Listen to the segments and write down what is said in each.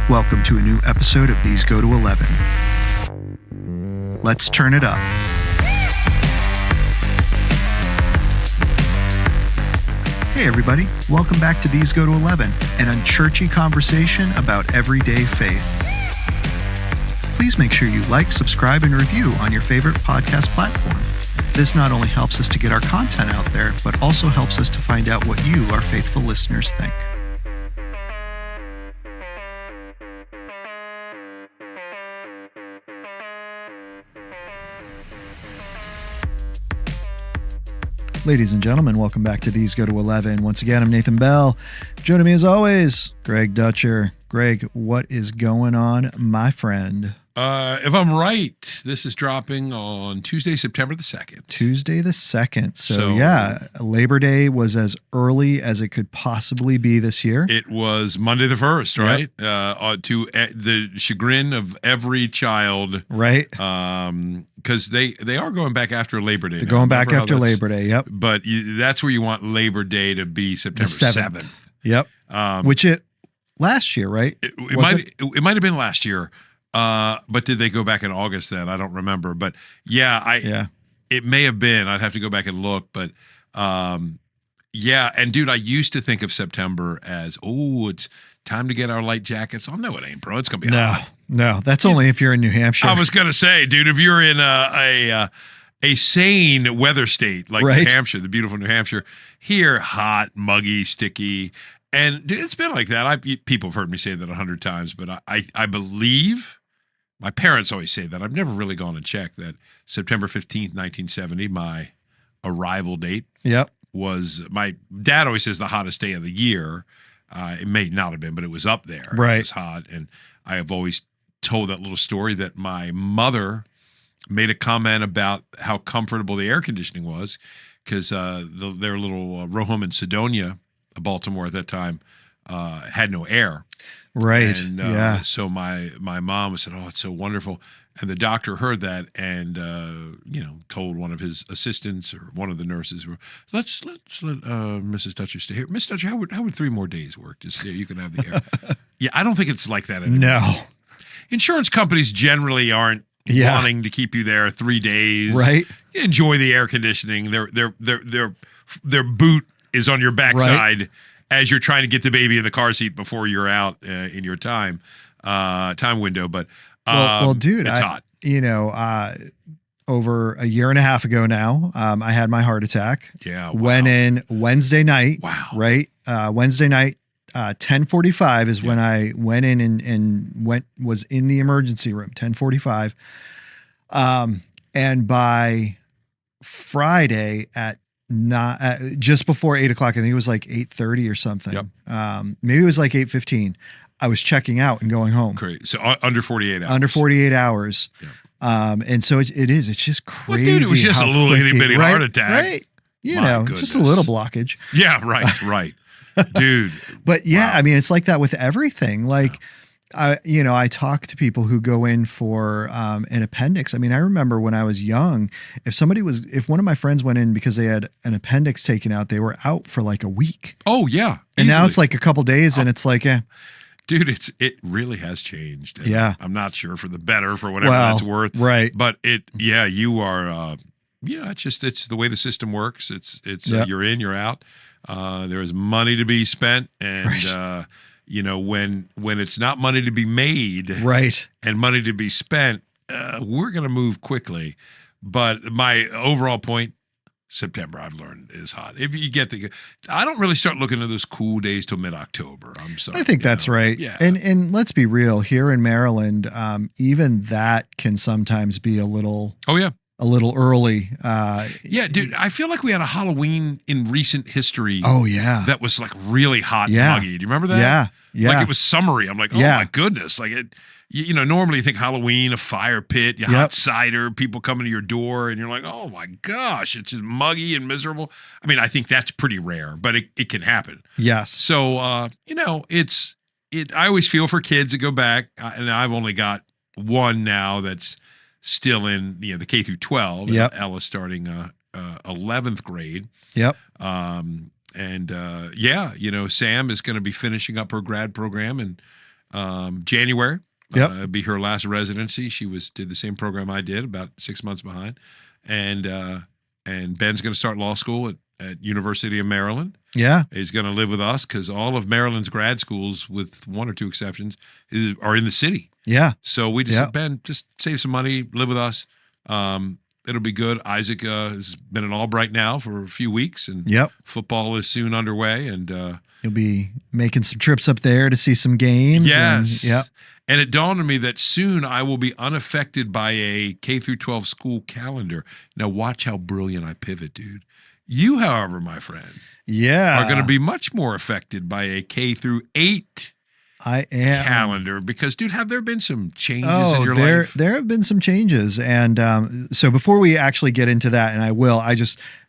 Welcome to a new episode of These Go to 11. Let's turn it up. Hey everybody, welcome back to These Go to 11, an unchurchy conversation about everyday faith. Please make sure you like, subscribe, and review on your favorite podcast platform. This not only helps us to get our content out there, but also helps us to find out what you, our faithful listeners, think. Ladies and gentlemen, welcome back to These Go to 11. Once again, I'm Nathan Bell. Joining me as always, Greg Dutcher. Greg, what is going on, my friend? If I'm right, this is dropping on Tuesday, September the 2nd. Tuesday the 2nd. So yeah, Labor Day was as early as it could possibly be this year. It was Monday the 1st, right? Yep. To the chagrin of every child. Right. Because they are going back after Labor Day. They're going back after Labor Day, yep. But that's where you want Labor Day to be, September 7th. Yep. Which last year, right? It might have been last year. But did they go back in August then? I don't remember. But it may have been. I'd have to go back and look. But yeah. And dude, I used to think of September as, it's time to get our light jackets. Oh, no, it ain't, bro. It's going to be hot. No, that's only if you're in New Hampshire. I was going to say, dude, if you're in a sane weather state like New Hampshire, the beautiful New Hampshire, here, hot, muggy, sticky. And dude, it's been like that. People have heard me say that 100 times, but I believe. My parents always say that. I've never really gone and checked that September 15th, 1970, my arrival date was, my dad always says the hottest day of the year. It may not have been, but it was up there. Right. It was hot. And I have always told that little story that my mother made a comment about how comfortable the air conditioning was because their little row home in Sedonia, Baltimore at that time, had no air. Right. And so my mom said, "Oh, it's so wonderful." And the doctor heard that and told one of his assistants or one of the nurses, "Let's let Mrs. Dutcher stay here. Miss Dutcher, how would 3 more days work? Just you can have the air." Yeah, I don't think it's like that anymore. No. Insurance companies generally aren't wanting to keep you there 3 days. Right. Enjoy the air conditioning. Their boot is on your backside. Right. As you're trying to get the baby in the car seat before you're out in your time window. But well, dude, it's hot. Over a year and a half ago now, I had my heart attack. Yeah. Went in Wednesday night. Wow. Right. Wednesday night, 10:45 is when I went in and was in the emergency room, 10:45. And by Friday at just before 8 o'clock, I think it was like 8:30 or something. Yep. Maybe it was like 8:15. I was checking out and going home. Great. So under 48 hours. Under 48 hours. Yeah. And so it's just crazy. Well, dude, it was just a little itty bitty heart attack. Right. Just a little blockage. Yeah. Right. Dude. But yeah, wow. I mean, it's like that with everything. Like, I talk to people who go in for an appendix. I mean, I remember when I was young, if one of my friends went in because they had an appendix taken out, they were out for like a week. Oh yeah. And now it's like a couple days and it's like, dude, it really has changed. And yeah. I'm not sure for the better for whatever that's worth. Right. But you are, it's the way the system works. It's you're in, you're out. There is money to be spent and, right. When it's not money to be made, right, and money to be spent, we're going to move quickly. But my overall point, September, I've learned, is hot. If you get I don't really start looking at those cool days till mid-October. I'm sorry. I think that's right. Yeah. And let's be real, here in Maryland, even that can sometimes be a little. Oh yeah. A little early. Yeah, dude, I feel like we had a Halloween in recent history. Oh, yeah. That was like really hot and muggy. Do you remember that? Yeah. Yeah. Like it was summery. I'm like, oh my goodness. Like normally you think Halloween, a fire pit, hot cider, people coming to your door, and you're like, oh my gosh, it's just muggy and miserable. I mean, I think that's pretty rare, but it can happen. Yes. So, I always feel for kids that go back, and I've only got one now that's still in the K through 12. Yep. Ella's starting 11th grade. Yep. And Sam is going to be finishing up her grad program, and January. Yep. It'd be her last residency. She did the same program I did, about 6 months behind. And Ben's going to start law school at University of Maryland. Yeah. He's going to live with us because all of Maryland's grad schools, with one or two exceptions, are in the city. Yeah. So we just said, Ben, just save some money, live with us. It'll be good. Isaac has been at Albright now for a few weeks, and football is soon underway. And you'll be making some trips up there to see some games. Yes. And, and it dawned on me that soon I will be unaffected by a K through 12 school calendar. Now watch how brilliant I pivot, dude. You, however, my friend, are going to be much more affected by a K through 8 calendar, because, dude, have there been some changes in your life? There have been some changes. And so before we actually get into that, and I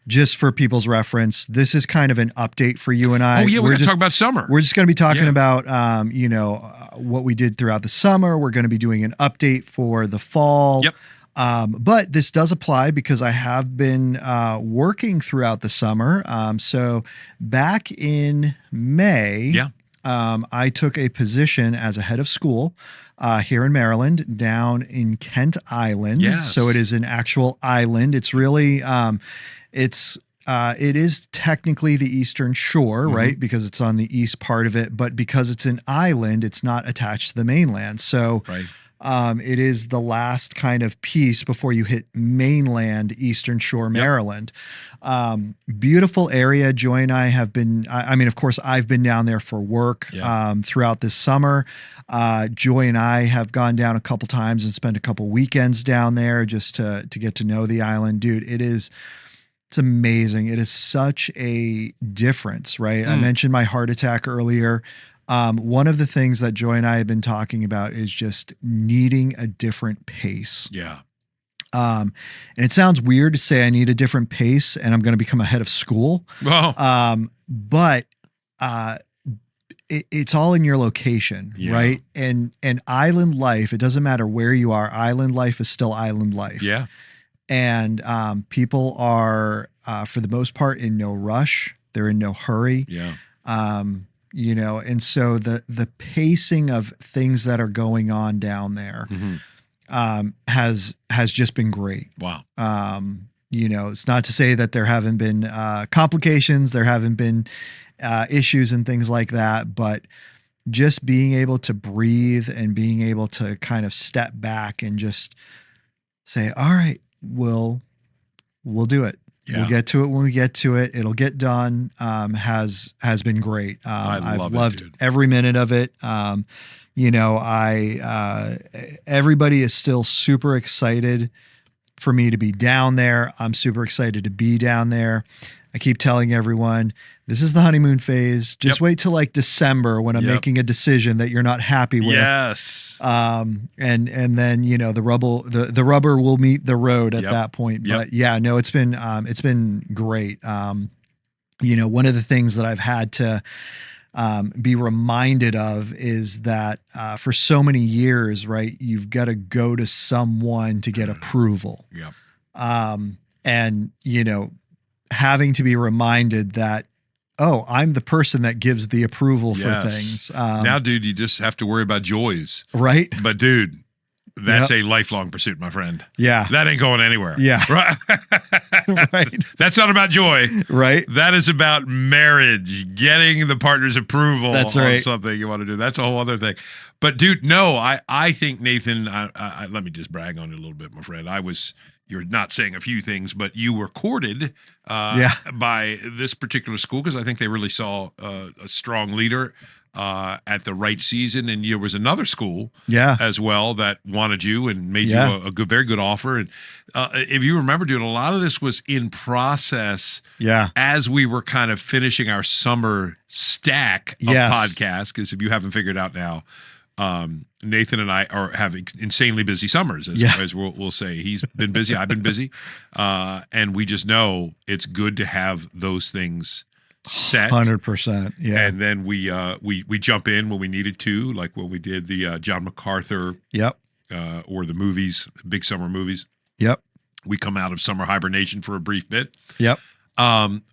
just for people's reference, this is kind of an update for you and I. Oh, yeah, we're going to talk about summer. We're just going to be talking about, what we did throughout the summer. We're going to be doing an update for the fall. Yep. But this does apply because I have been working throughout the summer. So back in May, I took a position as a head of school here in Maryland, down in Kent Island. Yes. So it is an actual island. It's really, it is technically the Eastern Shore, right? Because it's on the east part of it, but because it's an island, it's not attached to the mainland. So it is the last kind of piece before you hit mainland Eastern Shore, Maryland. Beautiful area. Joy and I have been, of course, I've been down there for work throughout this summer. Joy and I have gone down a couple times and spent a couple weekends down there just to get to know the island. Dude, it's amazing. It is such a difference, right? I mentioned my heart attack earlier. One of the things that Joy and I have been talking about is just needing a different pace. Yeah. And it sounds weird to say I need a different pace and I'm going to become a head of school. Well, but it's all in your location, right? And island life, it doesn't matter where you are. Island life is still island life. Yeah. And people are, for the most part, in no rush. They're in no hurry. Yeah. And so the pacing of things that are going on down there has just been great. Wow. It's not to say that there haven't been complications, there haven't been issues and things like that, but just being able to breathe and being able to kind of step back and just say, all right, we'll do it. Yeah. We'll get to it when we get to it. It'll get done. Has been great. I've loved every minute of it. Everybody is still super excited for me to be down there. I'm super excited to be down there. I keep telling everyone, this is the honeymoon phase. Just wait till like December when I'm making a decision that you're not happy with. Yes. And then, the rubber will meet the road at that point. But it's been great. One of the things that I've had to be reminded of is that for so many years, right, you've got to go to someone to get approval. And having to be reminded that, oh, I'm the person that gives the approval for things. Now, dude, you just have to worry about joys. Right. But, dude, that's a lifelong pursuit, my friend. Yeah. That ain't going anywhere. Yeah. Right. Right. That's not about joy. Right. That is about marriage, getting the partner's approval on something you want to do. That's a whole other thing. But, dude, no, I think, Nathan, let me just brag on you a little bit, my friend. You're not saying a few things, but you were courted by this particular school because I think they really saw a strong leader at the right season. And there was another school as well that wanted you and made you a very good offer. And if you remember, dude, a lot of this was in process as we were kind of finishing our summer stack of podcasts. Because if you haven't figured out now, Nathan and I are having insanely busy summers, as we'll say. He's been busy, I've been busy, and we just know it's good to have those things set. 100%. Yeah, and then we jump in when we needed to, like when we did the John MacArthur, or the movies, big summer movies. Yep, we come out of summer hibernation for a brief bit. Yep.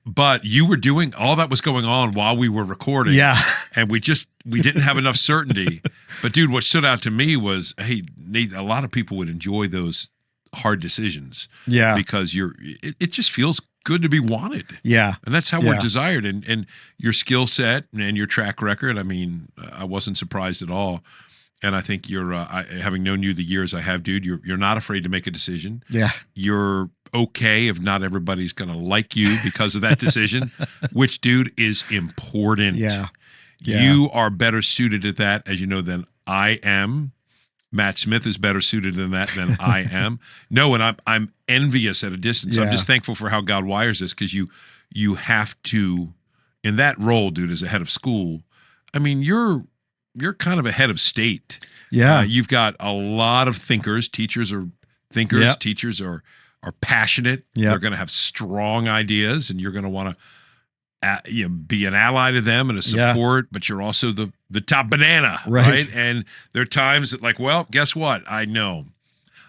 But you were doing all that was going on while we were recording. Yeah. And we didn't have enough certainty. But dude, what stood out to me was, hey, Nate, a lot of people would enjoy those hard decisions. Yeah. Because it just feels good to be wanted. Yeah. And that's how we're desired. And your skill set and your track record, I mean, I wasn't surprised at all. And I think you're, having known you the years I have, dude, you're not afraid to make a decision. Yeah. You're okay if not everybody's going to like you because of that decision, which, dude, is important. Yeah. You are better suited at that, as you know, than I am. Matt Smith is better suited than that than I am. No, and I'm envious at a distance. I'm just thankful for how God wires this, because you have to, in that role, dude, as a head of school, I mean, you're kind of a head of state. Yeah. You've got a lot of thinkers. Teachers are thinkers. Yep. Teachers are passionate. Yep. They're going to have strong ideas, and you're going to want to be an ally to them and a support, but you're also the top banana, right? And there are times that, like, well, guess what? I know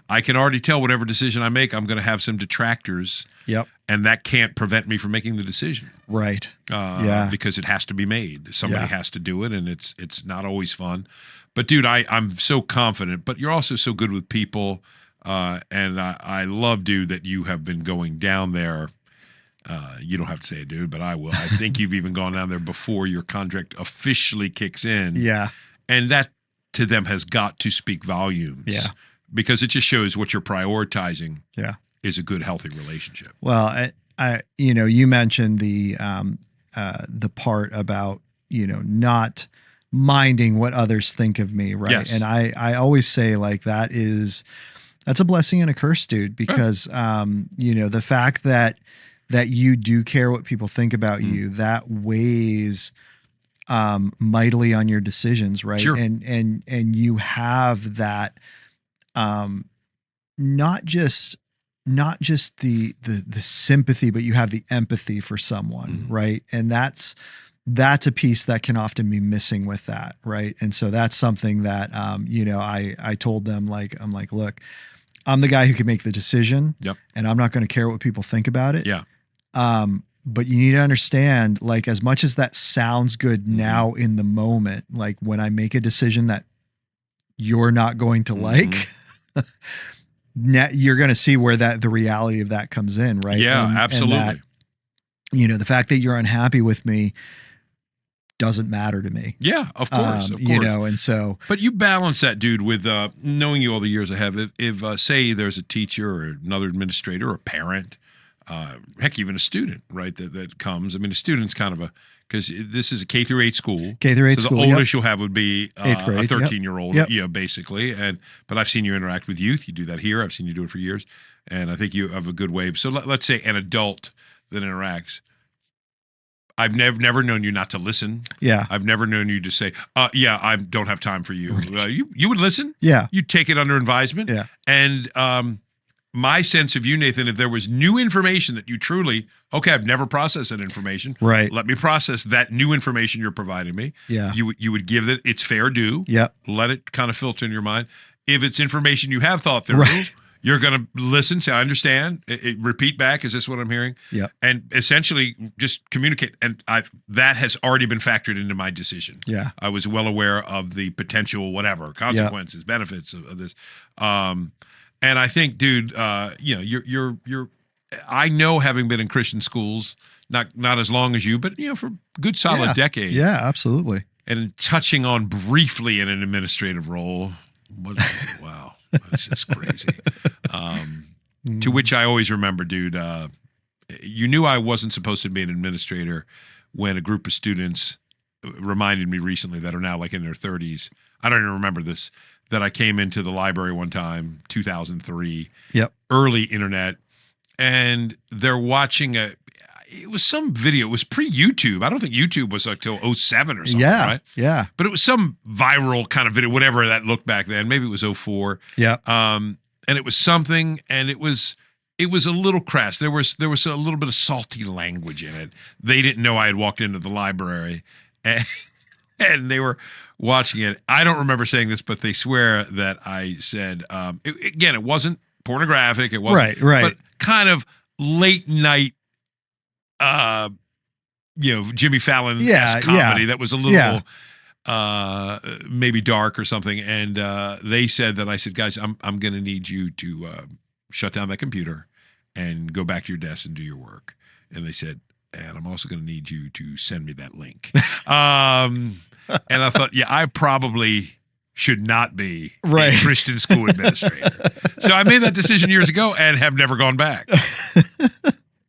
I can already tell whatever decision I make, I'm going to have some detractors. Yep. And that can't prevent me from making the decision. Right. Because it has to be made. Somebody has to do it, and it's not always fun. But dude, I'm so confident, but you're also so good with people. And I love, dude, that you have been going down there. You don't have to say it, dude, but I will. I think you've even gone down there before your contract officially kicks in. Yeah. And that to them has got to speak volumes. Yeah. Because it just shows what you're prioritizing. Yeah. Is a good, healthy relationship. Well, you mentioned the part about, not minding what others think of me. Right. Yes. And I always say, like, that's a blessing and a curse, dude, because, the fact that you do care what people think about you, that weighs mightily on your decisions, right? Sure. And you have that, not just the sympathy, but you have the empathy for someone, right? And that's a piece that can often be missing with that, right? And so that's something that I told them, like, I'm like, look, I'm the guy who can make the decision, and I'm not going to care what people think about it. Yeah. But you need to understand, like, as much as that sounds good now in the moment, like, when I make a decision that you're not going to like, you're going to see where the reality of that comes in, right? Yeah, absolutely. And that, the fact that you're unhappy with me doesn't matter to me. Yeah, of course. And so. But you balance that, dude, with knowing you all the years I have. If say there's a teacher or another administrator or a parent, heck, even a student, right, that comes. I mean, a student's kind of because this is a K through 8 school. K through 8 so school. The oldest you'll have would be a 13-year-old, Yep. basically. But I've seen you interact with youth. You do that here. I've seen you do it for years, and I think you have a good way. So let's say an adult that interacts. I've never known you not to listen. Yeah. I've never known you to say, I don't have time for you. You would listen. Yeah. You'd take it under advisement. Yeah. And my sense of you, Nathan, if there was new information that you truly, I've never processed that information. Right. Let me process that new information you're providing me. Yeah. You would give it its fair due. Yeah. Let it kind of filter in your mind. If it's information you have thought through, you're going to listen, say, I understand, repeat back, is this what I'm hearing? Yeah. And essentially just communicate. And that has already been factored into my decision. Yeah. I was well aware of the potential, consequences, benefits of this. And I think, dude, you're I know, having been in Christian schools, not as long as you, but, for a good solid decade. Yeah, absolutely. And touching on briefly in an administrative role. Wow. This is crazy. To which I always remember, dude, you knew I wasn't supposed to be an administrator when a group of students reminded me recently that are now like in their 30s. I don't even remember this, that I came into the library one time, 2003, early internet, and they're watching it was some video. It was pre-YouTube. I don't think YouTube was like till 2007 or something, right? Yeah. But it was some viral kind of video, whatever that looked back then. Maybe it was 2004. Yeah. And it was something, and it was a little crass. There was a little bit of salty language in it. They didn't know I had walked into the library, and they were watching it. I don't remember saying this, but they swear that I said, it wasn't pornographic. It wasn't, right. But kind of late night, Jimmy Fallon comedy that was a little, maybe dark or something. And they said that I said, guys, I'm going to need you to shut down that computer and go back to your desk and do your work. And they said, and I'm also going to need you to send me that link. And I thought, yeah, I probably should not be a Christian school administrator. So I made that decision years ago and have never gone back.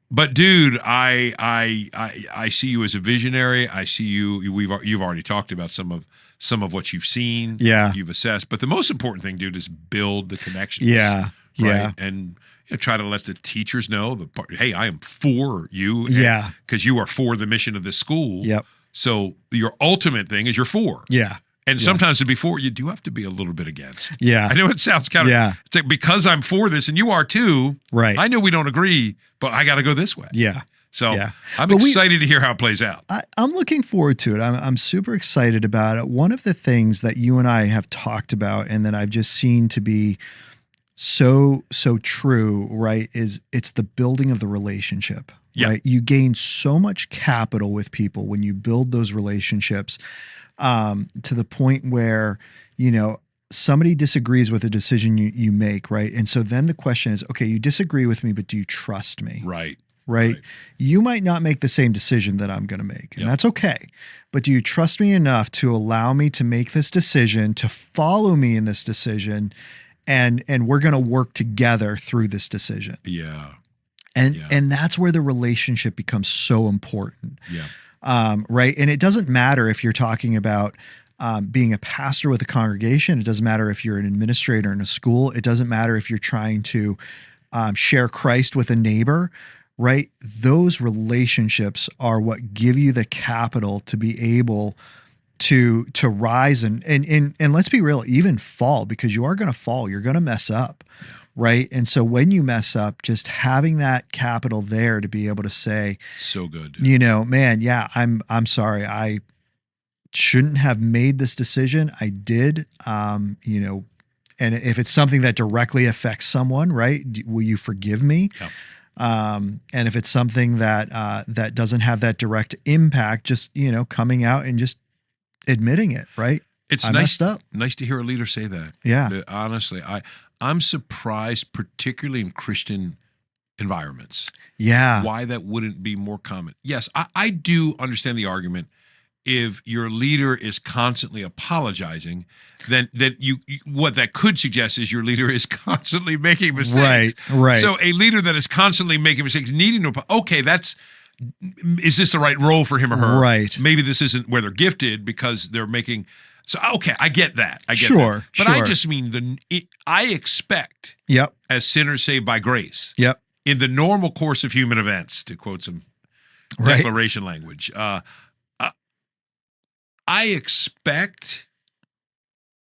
But dude, I see you as a visionary. I see you. You've already talked about some of what you've seen. Yeah, you've assessed. But the most important thing, dude, is build the connections. Yeah, right? Yeah, and try to let the teachers know hey, I am for you. Yeah, because you are for the mission of this school. Yep. So your ultimate thing is you're for. Yeah. And sometimes to be for, you do have to be a little bit against. Yeah. I know it sounds kind of, it's like, because I'm for this and you are too. Right. I know we don't agree, but I got to go this way. Yeah. So I'm excited to hear how it plays out. I'm looking forward to it. I'm super excited about it. One of the things that you and I have talked about and that I've just seen to be so true, right, is it's the building of the relationship. Yeah. Right. You gain so much capital with people when you build those relationships. To the point where, somebody disagrees with a decision you make, right? And so then the question is, okay, you disagree with me, but do you trust me? Right. You might not make the same decision that I'm going to make, and that's okay. But do you trust me enough to allow me to make this decision, to follow me in this decision, and we're going to work together through this decision? Yeah. And that's where the relationship becomes so important. Yeah. Right. And it doesn't matter if you're talking about being a pastor with a congregation. It doesn't matter if you're an administrator in a school. It doesn't matter if you're trying to share Christ with a neighbor. Right. Those relationships are what give you the capital to be able to rise and let's be real, even fall, because you are going to fall. You're going to mess up. Yeah. Right. And so when you mess up, just having that capital there to be able to say, so good, man, yeah, I'm sorry. I shouldn't have made this decision. I did, and if it's something that directly affects someone, right, will you forgive me? Yeah. And if it's something that doesn't have that direct impact, just, coming out and just admitting it, right? It's messed up. Nice to hear a leader say that. Yeah. Honestly, I'm surprised, particularly in Christian environments. Yeah. Why that wouldn't be more common. Yes, I do understand the argument. If your leader is constantly apologizing, then what that could suggest is your leader is constantly making mistakes. Right. So a leader that is constantly making mistakes, needing to, is this the right role for him or her? Right. Maybe this isn't where they're gifted because they're making. So, okay, I get that. Sure. But I just mean I expect, as sinners saved by grace, in the normal course of human events, to quote some declaration language, I expect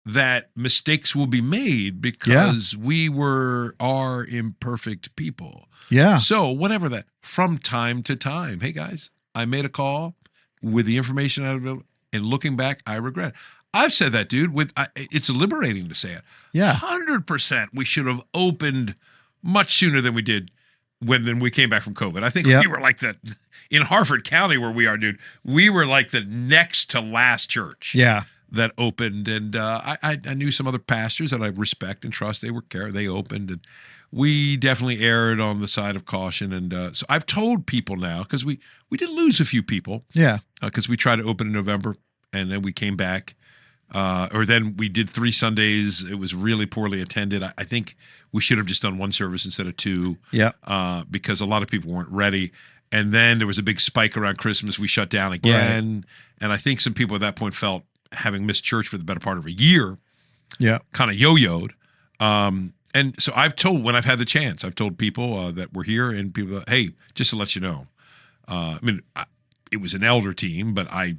that mistakes will be made because we are imperfect people. Yeah. So whatever that, from time to time, hey guys, I made a call with the information I available, and looking back, I regret it. I've said that, dude. It's liberating to say it. Yeah, 100%. We should have opened much sooner than we did when we came back from COVID. I think we were like that in Harford County where we are, dude. We were like the next to last church. Yeah, that opened, and I knew some other pastors that I respect and trust. They opened, and we definitely erred on the side of caution. And so I've told people now, because we did lose a few people. Yeah, because we tried to open in November, and then we came back. Or then we did 3 Sundays. It was really poorly attended. I think we should have just done 1 service instead of 2. Yeah. Because a lot of people weren't ready. And then there was a big spike around Christmas. We shut down again. Right. And I think some people at that point felt, having missed church for the better part of a year, kind of yo-yoed. And so when I've had the chance, I've told people that were here and people, hey, just to let you know, it was an elder team, but I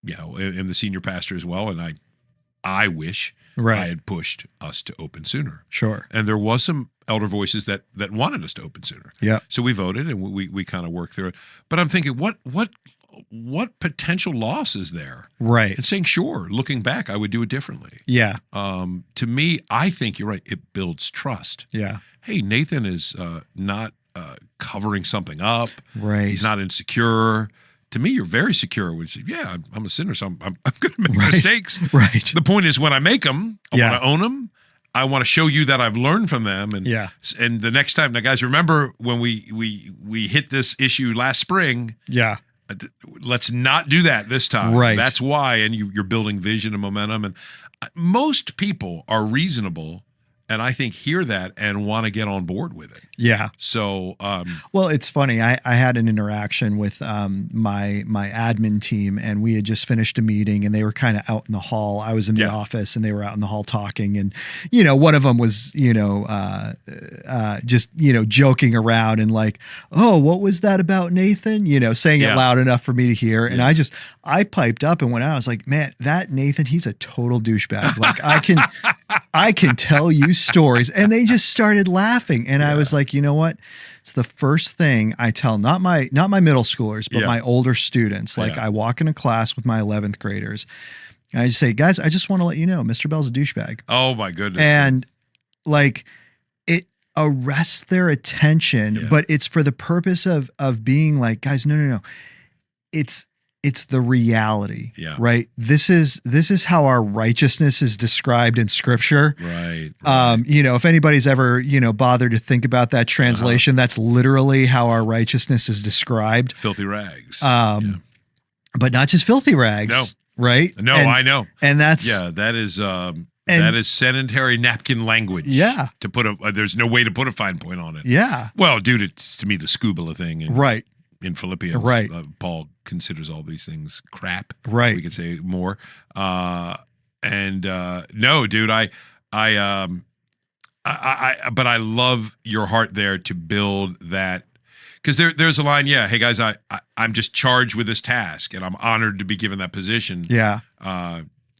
am the senior pastor as well, and I wish I had pushed us to open sooner. Sure. And there was some elder voices that wanted us to open sooner. Yeah. So we voted and we kind of worked through it. But I'm thinking, what potential loss is there? Right. And saying, sure, looking back, I would do it differently. Yeah. To me, I think you're right. It builds trust. Yeah. Hey, Nathan is not covering something up. Right. He's not insecure. to me, you're very secure. Which, yeah, I'm a sinner, so I'm going to make mistakes. Right. The point is, when I make them, I want to own them. I want to show you that I've learned from them. And and the next time, now, guys, remember when we hit this issue last spring? Yeah. Let's not do that this time. Right. That's why. And you're building vision and momentum. And most people are reasonable, and I think hear that and want to get on board with it. Yeah. So, well, it's funny. I had an interaction with my admin team, and we had just finished a meeting, and they were kind of out in the hall. I was in the office, and they were out in the hall talking. And one of them was just joking around and like, oh, what was that about Nathan? Saying it loud enough for me to hear. And I piped up and went out. I was like, man, that Nathan, he's a total douchebag. Like I can tell you stories. And they just started laughing. And I was like, you know what? It's the first thing I tell, not my middle schoolers, but my older students. Like I walk into class with my 11th graders and I just say, guys, I just want to let you know, Mr. Bell's a douchebag. Oh my goodness. And like it arrests their attention, but it's for the purpose of being like, guys, no. It's the reality, right? This is how our righteousness is described in Scripture, right? If anybody's ever bothered to think about that translation, that's literally how our righteousness is described. Filthy rags, but not just filthy rags, no, right? No, I know, and that's that is that is sedentary napkin language. Yeah, to put there's no way to put a fine point on it. Yeah, well, dude, it's to me the scuba thing, right? In Philippians, right? Paul considers all these things crap, right? We could say more. No, dude, but I love your heart there to build that, because there's a line. Yeah, hey guys, I'm just charged with this task, and I'm honored to be given that position. Yeah.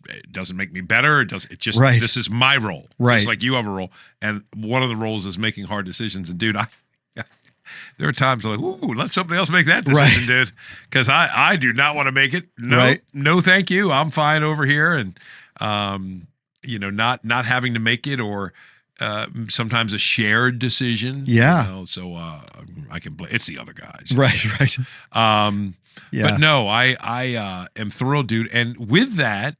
It doesn't make me better. It just right. This is my role. Right. Just like you have a role, and one of the roles is making hard decisions. And dude, there are times like, ooh, let somebody else make that decision, dude. Because I do not want to make it. No, no, thank you. I'm fine over here. And, not having to make it, or sometimes a shared decision. Yeah. So I can blame. It's the other guys. Right. But no, I am thrilled, dude. And with that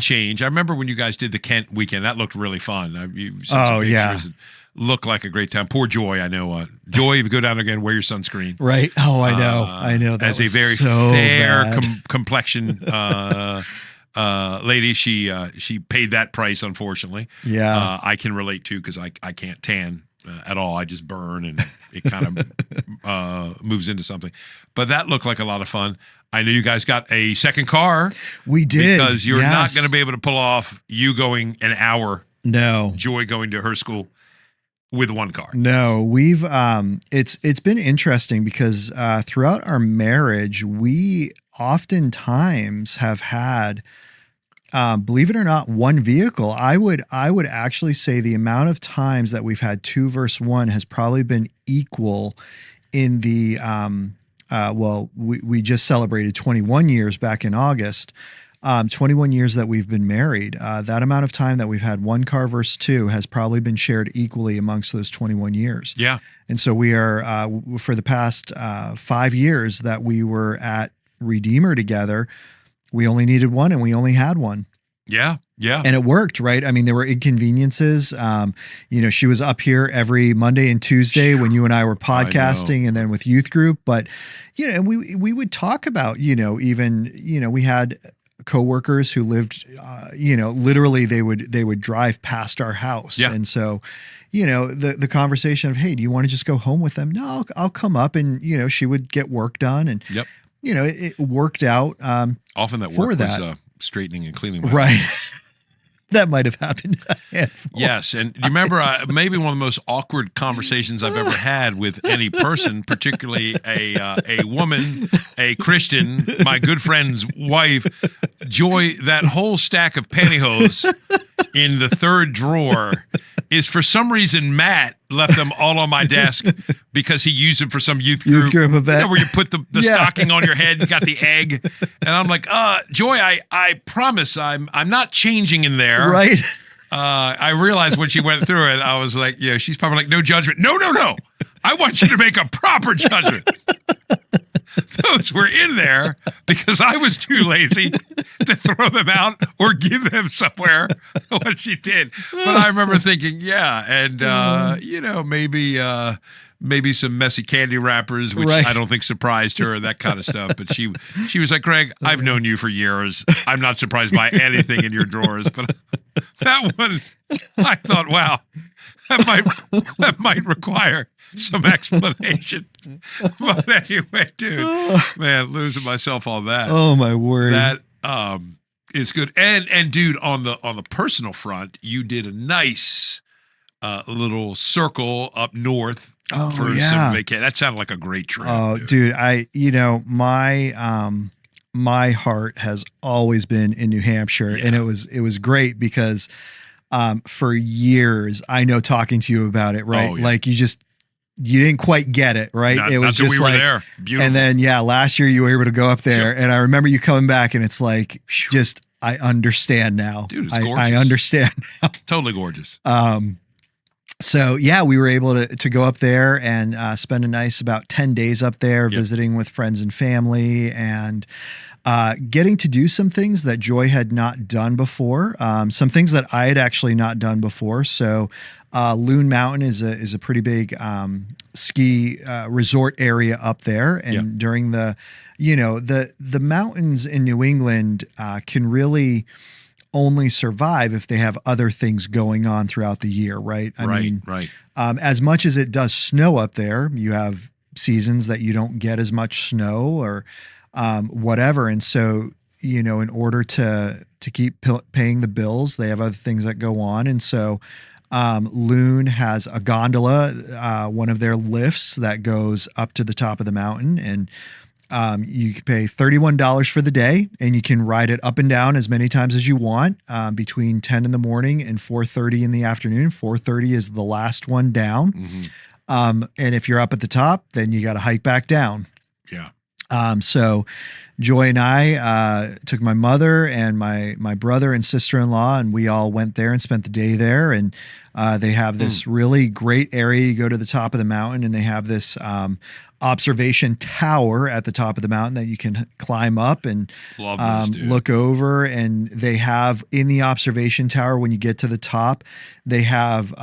change, I remember when you guys did the Kent weekend, that looked really fun. You sent some pictures. Look like a great time. Poor Joy, I know. Joy, if you go down again, wear your sunscreen. Right. Oh, I know. That as a very fair complexion lady, she paid that price, unfortunately. Yeah. I can relate to, because I can't tan at all. I just burn, and it kind of moves into something. But that looked like a lot of fun. I know you guys got a second car. We did. Because you're not going to be able to pull off you going an hour. No. Joy going to her school with one car. No, we've it's been interesting because throughout our marriage, we oftentimes have had, believe it or not, one vehicle. I would actually say the amount of times that we've had 2 versus 1 has probably been equal in the we just celebrated 21 years back in August. 21 years that we've been married, that amount of time that we've had one car versus 2 has probably been shared equally amongst those 21 years. Yeah. And so we are, for the past 5 years that we were at Redeemer together, we only needed one, and we only had one. Yeah. Yeah. And it worked, right? I mean, there were inconveniences. She was up here every Monday and Tuesday when you and I were podcasting, and then with youth group. But, and we would talk about, we had coworkers who lived, literally they would drive past our house. Yeah. And so, the conversation of, hey, do you want to just go home with them? No, I'll come up, and, she would get work done, and, it worked out. Often that work was straightening and cleaning my right. house. That might have happened. Yes. And you remember maybe one of the most awkward conversations I've ever had with any person, particularly a woman, a Christian, my good friend's wife, Joy. That whole stack of pantyhose in the third drawer is, for some reason, Matt left them all on my desk because he used them for some youth group event. Where you put the stocking on your head, you got the egg. And I'm like, Joy, I promise I'm not changing in there. Right. I realized when she went through it, I was like, she's probably like, no judgment. No. I want you to make a proper judgment. those were in there because I was too lazy to throw them out or give them somewhere. What she did, but I remember thinking, yeah, and maybe some messy candy wrappers, which I don't think surprised her, that kind of stuff. But she was like, Greg, I've known you for years. I'm not surprised by anything in your drawers. But that one, I thought, wow, that might require some explanation. But anyway, dude, man, losing myself on that. Oh my word. That is good. And dude, on the personal front, you did a nice little circle up north. For some vacation. That sounded like a great trip. Oh, dude, my heart has always been in New Hampshire, and it was great because for years I know talking to you about it, right? Like you didn't quite get it, right? It was just we were there. Beautiful. And then last year you were able to go up there, and I remember you coming back, and it's like just I understand now. Dude, it's gorgeous. I understand now. Totally gorgeous. So we were able to go up there and spend a nice about 10 days up there visiting with friends and family and getting to do some things that Joy had not done before. Some things that I had actually not done before. So Loon Mountain is a pretty big ski resort area up there. And during the mountains in New England can really only survive if they have other things going on throughout the year, right? I mean, as much as it does snow up there, you have seasons that you don't get as much snow or whatever. And so, in order to keep paying the bills, they have other things that go on. And so Loon has a gondola, one of their lifts that goes up to the top of the mountain, and you can pay $31 for the day, and you can ride it up and down as many times as you want between 10 in the morning and 4:30 in the afternoon. 4:30 is the last one down. Mm-hmm. And if you're up at the top, then you got to hike back down. Yeah. So Joy and I took my mother and my brother and sister-in-law, and we all went there and spent the day there. And they have this really great area. You go to the top of the mountain, and they have this observation tower at the top of the mountain that you can climb up and look over. And they have in the observation tower, when you get to the top, they have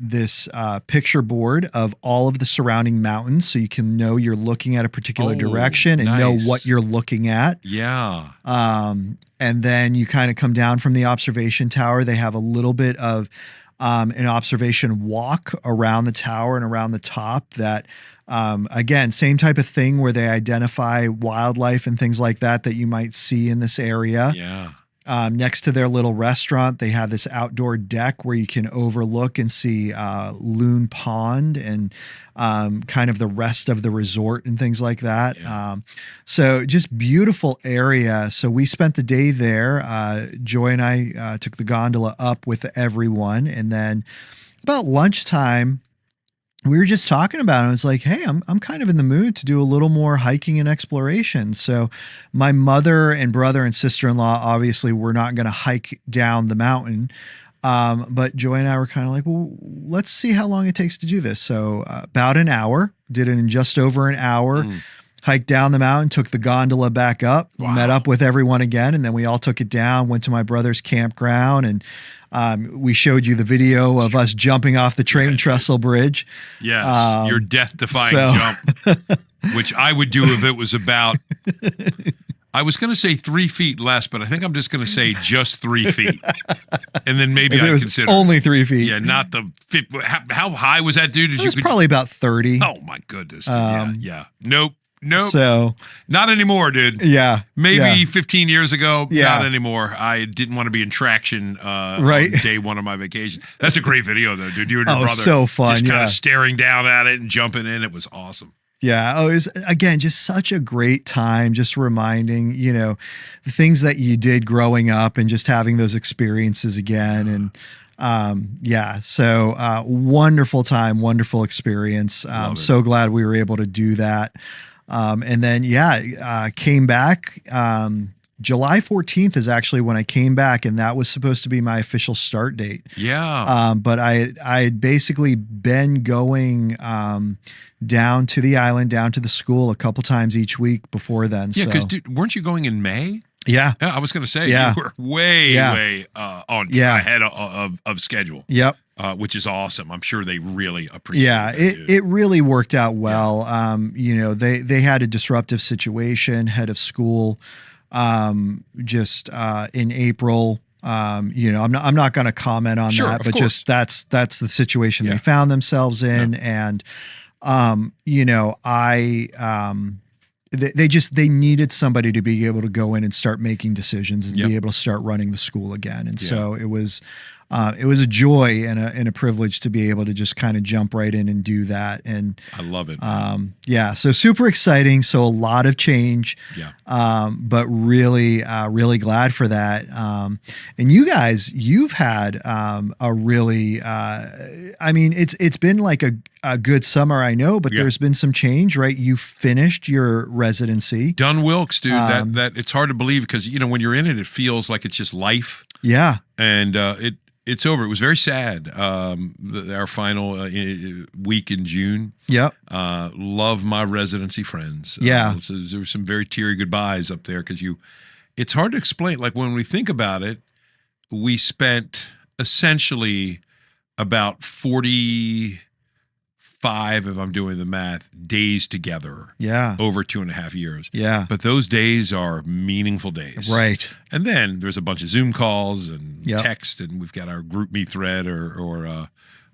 this picture board of all of the surrounding mountains, so you can know you're looking at a particular direction and know what you're looking at. Yeah. And then you kind of come down from the observation tower. They have a little bit of an observation walk around the tower and around the top that again, same type of thing where they identify wildlife and things like that you might see in this area. Yeah. Next to their little restaurant, they have this outdoor deck where you can overlook and see Loon Pond and kind of the rest of the resort and things like that. Yeah. So just beautiful area. So we spent the day there. Joy and I took the gondola up with everyone. And then about lunchtime, we were just talking about it. It's like, hey, I'm kind of in the mood to do a little more hiking and exploration. So my mother and brother and sister-in-law obviously were not going to hike down the mountain. But Joy and I were kind of like, well, let's see how long it takes to do this. So about an hour, did it in just over an hour, hiked down the mountain, took the gondola back up, met up with everyone again. And then we all took it down, went to my brother's campground, and we showed you the video of us jumping off the train trestle bridge. Yes, your death-defying jump, which I would do if it was about, I was going to say 3 feet less, but I think I'm just going to say just 3 feet. And then maybe I consider only 3 feet. Yeah, not the fit. How high was that, dude? It was probably about 30. Oh, my goodness. Yeah. Nope. So not anymore, dude. Yeah. Maybe 15 years ago. Yeah. Not anymore. I didn't want to be in traction on day one of my vacation. That's a great video though, dude. You and your brother. So fun. Just kind of staring down at it and jumping in. It was awesome. Yeah. Oh, it was, again, just such a great time, just reminding, the things that you did growing up and just having those experiences again. And so wonderful time, wonderful experience. So glad we were able to do that. And then, came back. July 14th is actually when I came back, and that was supposed to be my official start date. Yeah. But I had basically been going down to the island, down to the school a couple times each week before then. Yeah, because weren't you going in May? Yeah. I was going to say you were way ahead of schedule. Yep. Which is awesome. I'm sure they really appreciate it. It really worked out well. Yeah. They had a disruptive situation, head of school, just in April. I'm not going to comment on that, but just that's the situation they found themselves in. Yeah. And, they needed somebody to be able to go in and start making decisions and be able to start running the school again. And so it was a joy and a privilege to be able to just kind of jump right in and do that. And I love it. So super exciting. So a lot of change, but really, really glad for that. And you guys, you've had a really, it's been like a good summer, I know, but there's been some change, right? You finished your residency. Dunn Wilkes, dude, that it's hard to believe because, when you're in it, it feels like it's just life. Yeah. And it's over. It was very sad. Our final week in June. Yep. Love my residency friends. So there were some very teary goodbyes up there because it's hard to explain. Like when we think about it, we spent essentially about 45, if I'm doing the math, days together. Yeah. Over 2.5 years. Yeah. But those days are meaningful days. Right. And then there's a bunch of Zoom calls and text, and we've got our GroupMe thread or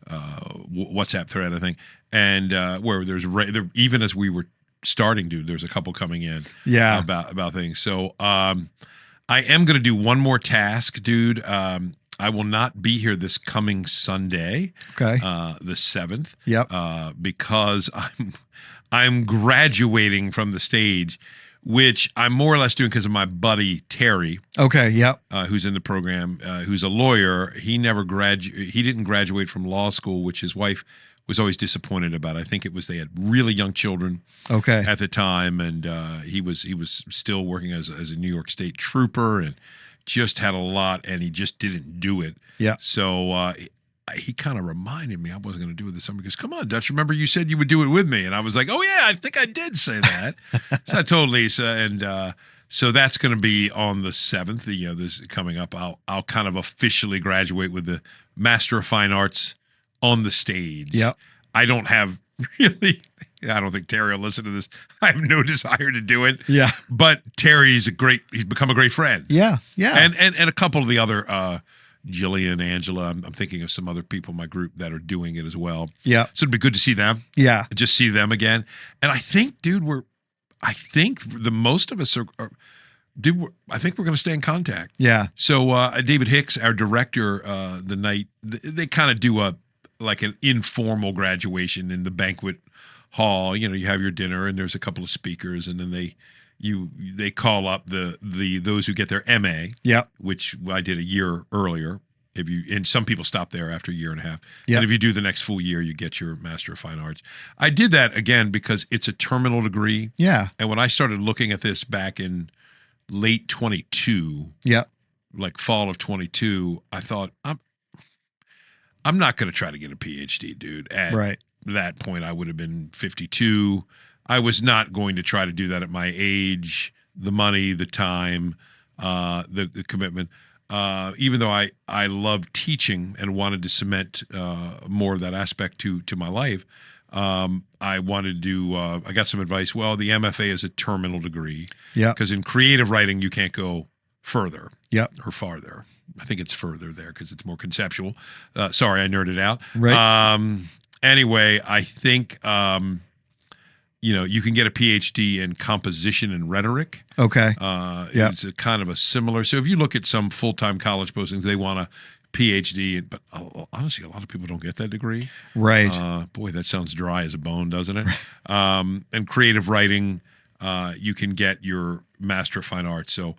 WhatsApp thread, I think. And where there's even as we were starting to, there's a couple coming in. Yeah. About things. So I am going to do one more task, dude. I will not be here this coming Sunday. Okay. The 7th. Yep. Because I'm graduating from the stage, which I'm more or less doing because of my buddy Terry. Okay. Yep. Who's in the program, who's a lawyer. He didn't graduate from law school, which his wife was always disappointed about. I think it was they had really young children. Okay. At the time, and he was still working as a New York State trooper and just had a lot, and he just didn't do it. Yeah. So he kind of reminded me I wasn't going to do it this summer. He goes, "Come on, Dutch, remember you said you would do it with me?" And I was like, "Oh yeah, I think I did say that." So I told Lisa, and so that's going to be on the 7th. This is coming up. I'll kind of officially graduate with the Master of Fine Arts on the stage. Yep. I don't think Terry will listen to this. I have no desire to do it. Yeah. But Terry's he's become a great friend. Yeah. Yeah. And a couple of the other, Jillian, Angela, I'm thinking of some other people in my group that are doing it as well. Yeah. So it'd be good to see them. Yeah. Just see them again. And I think, dude, I think the most of us I think we're going to stay in contact. Yeah. So David Hicks, our director, the night, they kind of do like an informal graduation in the banquet hall. You have your dinner and there's a couple of speakers, and then they call up those who get their MA. Yeah. Which I did a year earlier. And some people stop there after a year and a half. Yep. And if you do the next full year, you get your Master of Fine Arts. I did that again because it's a terminal degree. Yeah. And when I started looking at this back in late 22, like fall of 22, I thought I'm not going to try to get a PhD, dude. At that point, I would have been 52. I was not going to try to do that at my age, the money, the time, the commitment. Even though I love teaching and wanted to cement more of that aspect to my life, I wanted to I got some advice. Well, the MFA is a terminal degree. Yeah. Because in creative writing, you can't go further. Yeah. Or farther. I think it's further there because it's more conceptual. Sorry, I nerded out. Right. Anyway, I think you can get a PhD in composition and rhetoric. Okay. It's a kind of a similar. So if you look at some full-time college postings, they want a PhD, but honestly, a lot of people don't get that degree. Right. Boy, that sounds dry as a bone, doesn't it? And creative writing, you can get your Master of Fine Arts. So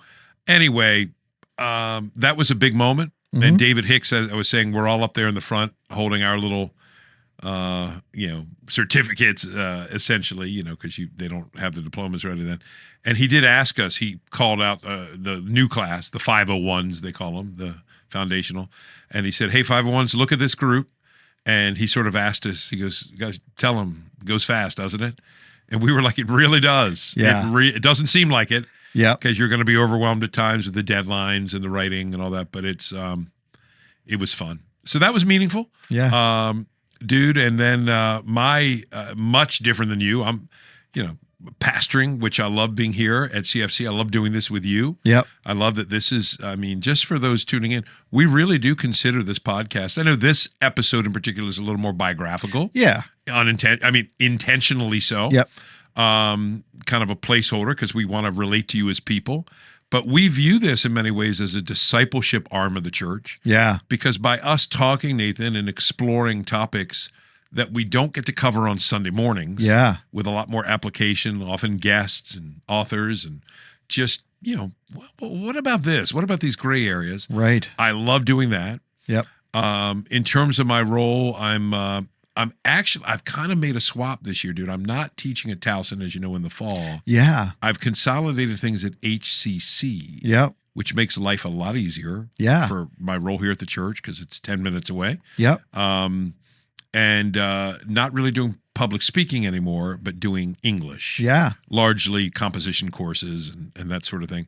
anyway, that was a big moment. Mm-hmm. And David Hicks, as I was saying, we're all up there in the front holding our little certificates, essentially, because they don't have the diplomas ready then. And he did ask us, he called out the new class, the 501s, they call them, the foundational. And he said, "Hey, 501s, look at this group. And he sort of asked us, he goes, guys, tell him it goes fast, doesn't it? And we were like, it really does. Yeah. It doesn't seem like it. Yeah. Because you're going to be overwhelmed at times with the deadlines and the writing and all that. But it was fun. So that was meaningful. Yeah. Dude. And then my much different than you. I'm, pastoring, which I love being here at CFC. I love doing this with you. Yep. I love that this is, just for those tuning in, we really do consider this podcast. I know this episode in particular is a little more biographical. Yeah. Intentionally so. Yep. Kind of a placeholder because we want to relate to you as people. But we view this in many ways as a discipleship arm of the church. Yeah. Because by us talking, Nathan, and exploring topics that we don't get to cover on Sunday mornings, with a lot more application, often guests and authors, and just, what about this? What about these gray areas? Right. I love doing that. Yep. In terms of my role, I've kind of made a swap this year, dude. I'm not teaching at Towson, as you know, in the fall. Yeah. I've consolidated things at HCC. Yep. Which makes life a lot easier. Yeah. For my role here at the church because it's 10 minutes away. Yep. And not really doing public speaking anymore, but doing English. Yeah. Largely composition courses and that sort of thing.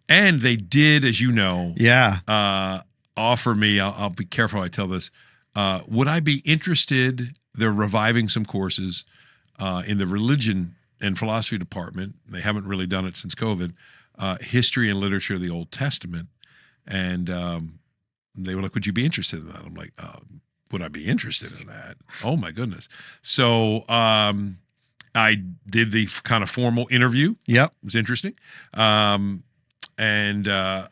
And they did, as you know, offer me, I'll be careful how I tell this, would I be interested, they're reviving some courses in the religion and philosophy department. They haven't really done it since COVID, history and literature of the Old Testament. And they were like, would you be interested in that? I'm like, would I be interested in that? Oh my goodness. So I did the kind of formal interview. Yep. It was interesting. I'm not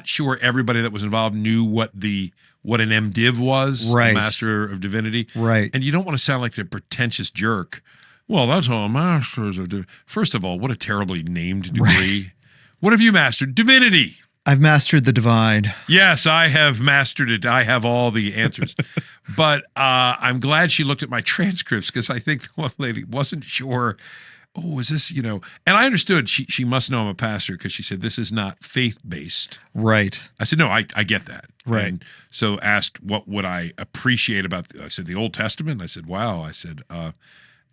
sure everybody that was involved knew what an MDiv was, right. Master of Divinity. Right. And you don't want to sound like the pretentious jerk. Well, that's all Masters of Divinity. First of all, what a terribly named degree. Right. What have you mastered? Divinity. I've mastered the divine. Yes, I have mastered it. I have all the answers. But I'm glad she looked at my transcripts because I think the one lady wasn't sure, is this, and I understood she must know I'm a pastor because she said, this is not faith-based. Right. I said, no, I get that. Right. And so asked, what would I appreciate about, I said, the Old Testament? I said, wow. I said,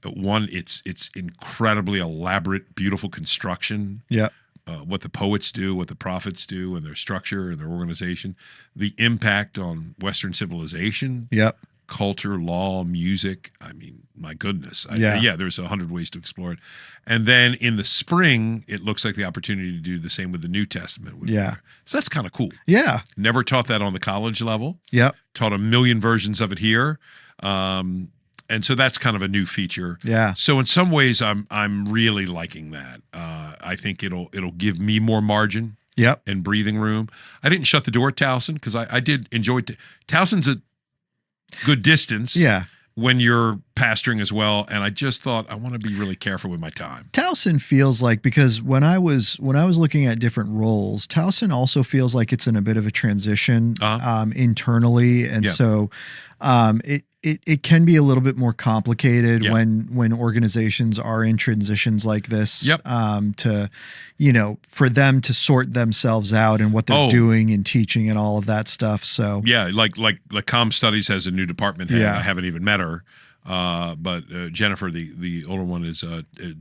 one, it's incredibly elaborate, beautiful construction. Yeah. What the poets do, what the prophets do, and their structure and their organization, the impact on Western civilization, culture, law, music. I mean, my goodness. There's 100 ways to explore it. And then in the spring, it looks like the opportunity to do the same with the New Testament. So that's kind of cool. Yeah. Never taught that on the college level. Yep. Taught a million versions of it here. And so that's kind of a new feature. Yeah. So in some ways, I'm really liking that. I think it'll give me more margin. Yep. And breathing room. I didn't shut the door at Towson because I did enjoy it. Towson's a good distance. Yeah. When you're pastoring as well, and I just thought I want to be really careful with my time. Towson feels like, because when I was looking at different roles, Towson also feels like it's in a bit of a transition internally, and so it can be a little bit more complicated when organizations are in transitions like this. Yep. For them to sort themselves out and what they're doing and teaching and all of that stuff. So like Comm Studies has a new department head. I haven't even met her, but Jennifer, the older one, is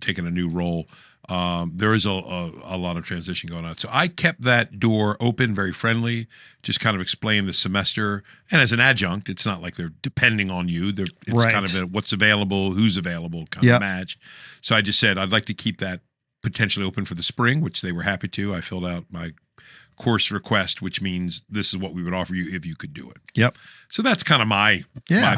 taking a new role. There is a lot of transition going on. So I kept that door open, very friendly, just kind of explain the semester. And as an adjunct, it's not like they're depending on you. It's kind of what's available, who's available kind of match. So I just said, I'd like to keep that potentially open for the spring, which they were happy to. I filled out my course request, which means this is what we would offer you if you could do it. Yep. So that's kind of my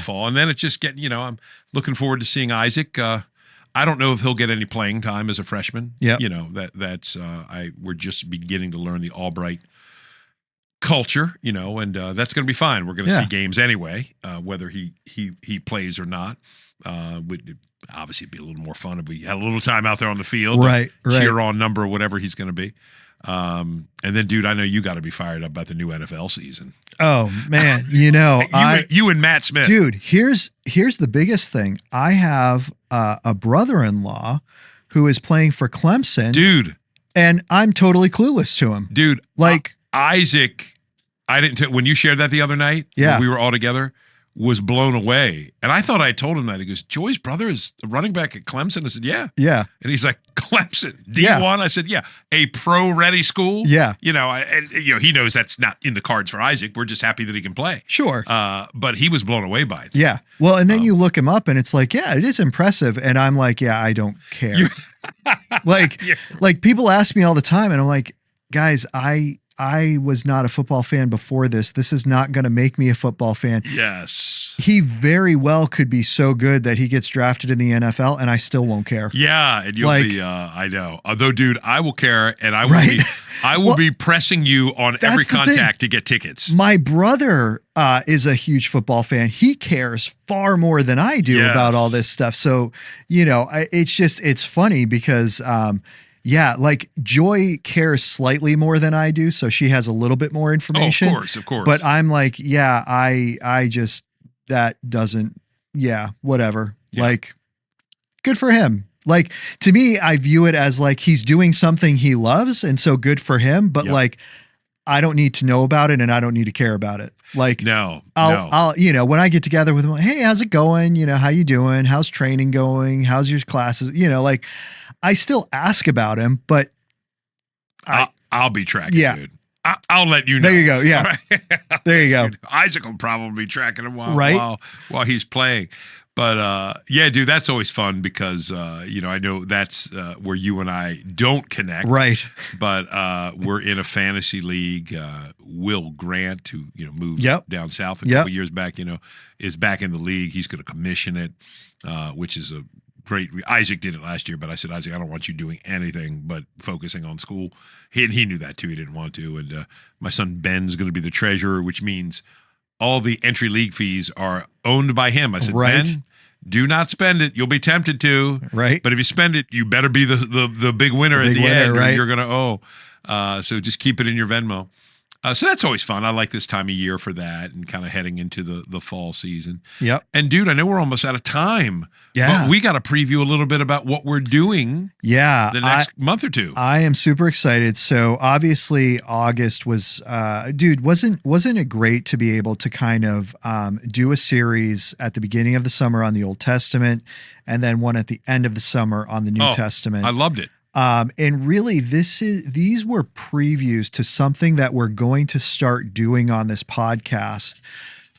fall. And then it's just getting, I'm looking forward to seeing Isaac. I don't know if he'll get any playing time as a freshman. Yeah. We're just beginning to learn the Albright culture, and that's going to be fine. We're going to see games anyway, whether he plays or not. Would obviously be a little more fun if we had a little time out there on the field. Right. Cheer on number, whatever he's going to be. And then, dude, I know you got to be fired up about the new NFL season. Oh man, you and Matt Smith, dude. Here's the biggest thing. I have a brother-in-law who is playing for Clemson, dude, and I'm totally clueless to him, dude. Like Isaac, I didn't when you shared that the other night. Yeah, when we were all together. was blown away. And I thought I told him that. He goes, Joy's brother is a running back at Clemson. I said, yeah. Yeah. And he's like, Clemson, D1? Yeah. I said, yeah. A pro-ready school? Yeah. You know, he knows that's not in the cards for Isaac. We're just happy that he can play. Sure. But he was blown away by it. Yeah. Well, and then you look him up and it's like, yeah, it is impressive. And I'm like, yeah, I don't care. Like people ask me all the time and I'm like, guys, I was not a football fan before this. This is not going to make me a football fan. Yes. He very well could be so good that he gets drafted in the NFL and I still won't care. Yeah. And you'll be, I know. Although, dude, I will care and I will be pressing you on every contact to get tickets. My brother is a huge football fan. He cares far more than I do about all this stuff. So, you know, it's funny because, yeah, like Joy cares slightly more than I do, so she has a little bit more information. Oh, of course. But I'm like, yeah, I just, that doesn't, whatever. Yeah. Like, good for him. Like, to me, I view it as like he's doing something he loves, and so good for him. But like, I don't need to know about it, and I don't need to care about it. Like, I'll, you know, when I get together with him, hey, how's it going? You know, how you doing? How's training going? How's your classes? You know, like, I still ask about him, but I'll be tracking, dude. I'll let you know. There you go. Yeah. Right? There you go. Dude, Isaac will probably be tracking him while he's playing. But dude, that's always fun because you know, I know that's where you and I don't connect. Right. But we're in a fantasy league. Will Grant, who, you know, moved down south a couple years back, you know, is back in the league. He's going to commission it, which is a great. Isaac did it last year, but I said, Isaac, I don't want you doing anything but focusing on school. He knew that too. He didn't want to. And my son Ben's going to be the treasurer, which means all the entry league fees are owned by him. I said, Ben, do not spend it. You'll be tempted to. Right. But if you spend it, you better be the big winner at the end, or you're going to owe. So just keep it in your Venmo. So that's always fun. I like this time of year for that and kind of heading into the fall season. Yep. And dude, I know we're almost out of time. Yeah. But we got to preview a little bit about what we're doing the next month or two. I am super excited. So obviously August was, dude, wasn't it great to be able to kind of do a series at the beginning of the summer on the Old Testament and then one at the end of the summer on the New Testament? I loved it. And really these were previews to something that we're going to start doing on this podcast.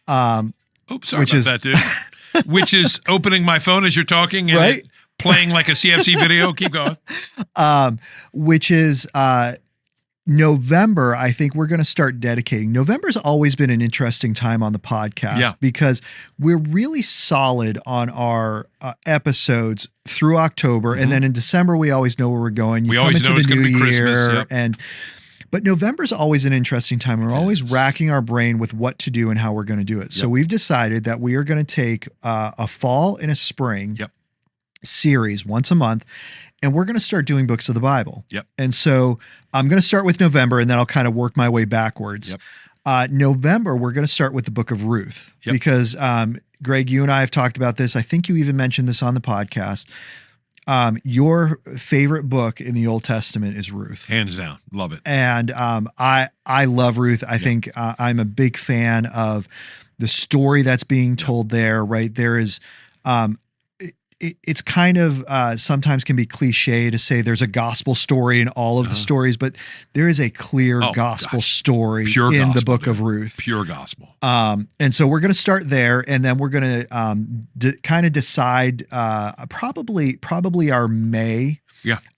Sorry about that, dude. Which is opening my phone as you're talking and playing like a CFC video. Keep going. Which is, November, I think we're going to start dedicating. November's always been an interesting time on the podcast because we're really solid on our episodes through October. And then in December, we always know where we're going. We always know it's going to be Christmas. But November's always an interesting time. We're always racking our brain with what to do and how we're going to do it. So we've decided that we are going to take a fall and a spring series once a month, and we're going to start doing books of the Bible. And so I'm going to start with November, and then I'll kind of work my way backwards. November, we're going to start with the book of Ruth because, Greg, you and I have talked about this. I think you even mentioned this on the podcast. Your favorite book in the Old Testament is Ruth. Hands down. Love it. And I love Ruth. I think I'm a big fan of the story that's being told there, right? There is, it's kind of sometimes can be cliche to say there's a gospel story in all of the stories, but there is a clear gospel story in the book of Ruth. Pure gospel. And so we're going to start there, and then we're going to kind of decide probably our May.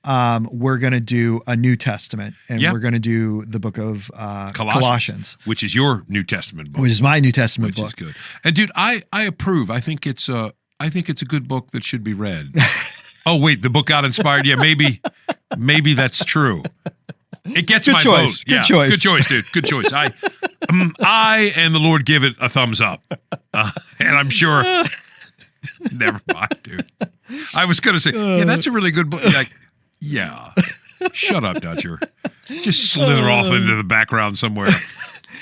We're going to do a New Testament, and we're going to do the book of Colossians, which is your New Testament book. Which is my New Testament book. Which is good. And dude, I approve. I think it's a good book that should be read. Oh, wait, the book got inspired. Yeah, maybe that's true. It gets my vote. Good choice. Good choice, dude. Good choice. I and the Lord give it a thumbs up. And I'm sure. Never mind, dude. I was going to say, yeah, that's a really good book. Like, yeah. Shut up, Dutcher. Just slither off into the background somewhere.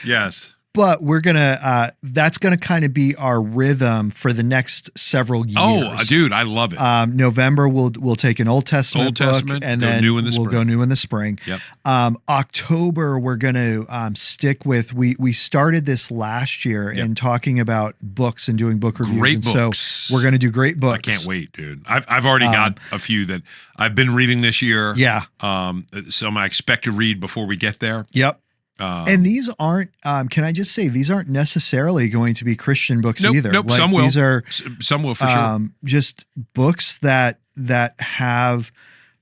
Yes. But we're gonna that's gonna kind of be our rhythm for the next several years. Oh, dude, I love it. November we'll take an Old Testament book, and then we'll go new in the spring. Yep. October we're gonna stick with. We started this last year in talking about books and doing book reviews. Great and books. So we're gonna do great books. I can't wait, dude. I've already got a few that I've been reading this year. Yeah. Some I expect to read before we get there. Yep. And these aren't, can I just say, these aren't necessarily going to be Christian books either. Nope, like, some will. These are some will for sure. Just books that have,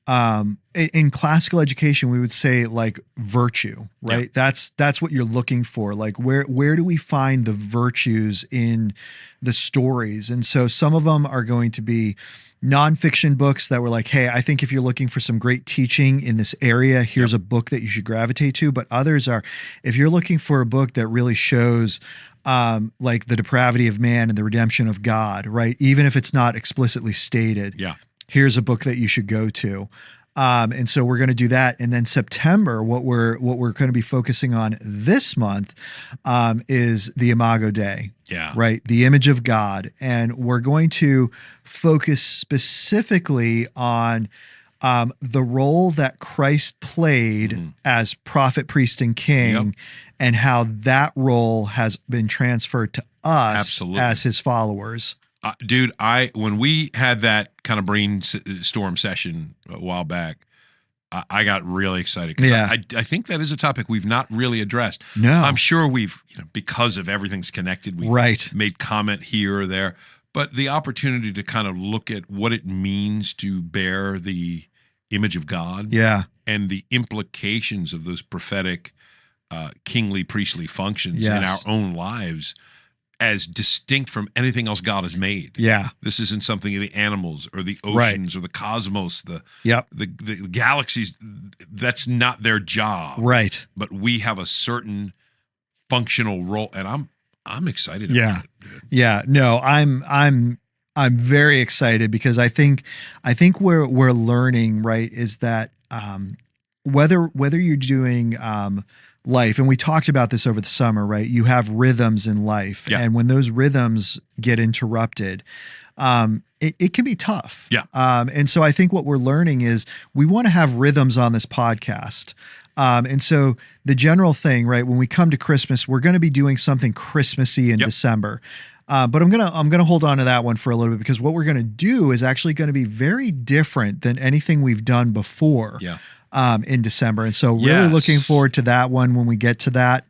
in classical education, we would say like virtue, right? Yep. That's what you're looking for. Like where do we find the virtues in the stories? And so some of them are going to be nonfiction books that were like, hey, I think if you're looking for some great teaching in this area, here's a book that you should gravitate to. But others are, if you're looking for a book that really shows like the depravity of man and the redemption of God, right? Even if it's not explicitly stated, here's a book that you should go to. And so we're going to do that. And then September, what we're going to be focusing on this month is the Imago Dei. Yeah. Right. The image of God. And we're going to focus specifically on the role that Christ played as prophet, priest, and king, and how that role has been transferred to us as his followers. Dude, when we had that kind of brainstorm session a while back, I got really excited. I think that is a topic we've not really addressed. No. I'm sure we've, because of everything's connected, we've made comment here or there. But the opportunity to kind of look at what it means to bear the image of God and the implications of those prophetic, kingly, priestly functions in our own lives as distinct from anything else God has made. Yeah. This isn't something of the animals or the oceans or the cosmos, the galaxies. That's not their job. Right. But we have a certain functional role, and I'm excited about it, dude. Yeah. No, I'm very excited because I think we're learning, right, is that whether you're doing life, and we talked about this over the summer, right? You have rhythms in life, and when those rhythms get interrupted, it can be tough. Yeah. And so I think what we're learning is we want to have rhythms on this podcast. And so the general thing, right, when we come to Christmas, we're going to be doing something Christmassy in December. But I'm gonna hold on to that one for a little bit because what we're going to do is actually going to be very different than anything we've done before. Yeah. In December. And so really looking forward to that one when we get to that.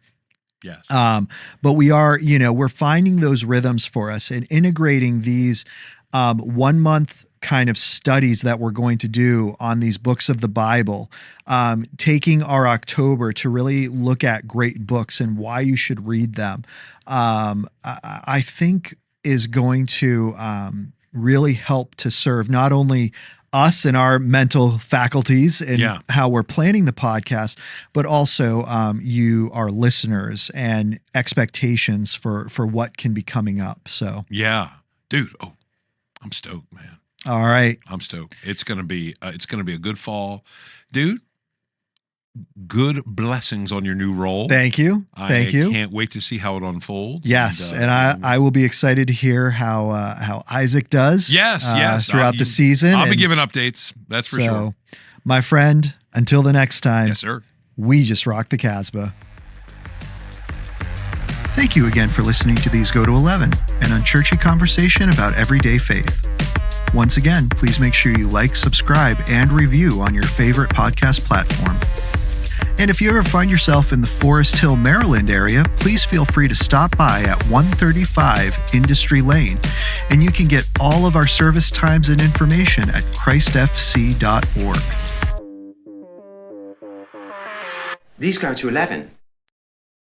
Yes. But we are, we're finding those rhythms for us and integrating these 1 month kind of studies that we're going to do on these books of the Bible, taking our October to really look at great books and why you should read them, I think is going to really help to serve not only us and our mental faculties and how we're planning the podcast, but also you, our listeners, and expectations for what can be coming up. So dude. Oh, I'm stoked, man. All right, I'm stoked. It's gonna be a good fall, dude. Good blessings on your new role. Thank you. Thank you. I can't wait to see how it unfolds. Yes, and I will be excited to hear how Isaac does. Yes. Throughout the season. I'll be giving updates. That's for sure. My friend, until the next time. Yes, sir. We just rock the Casbah. Thank you again for listening to These Go to 11, an unchurchy conversation about everyday faith. Once again, please make sure you like, subscribe, and review on your favorite podcast platform. And if you ever find yourself in the Forest Hill, Maryland area, please feel free to stop by at 135 Industry Lane, and you can get all of our service times and information at christfc.org. These Go to 11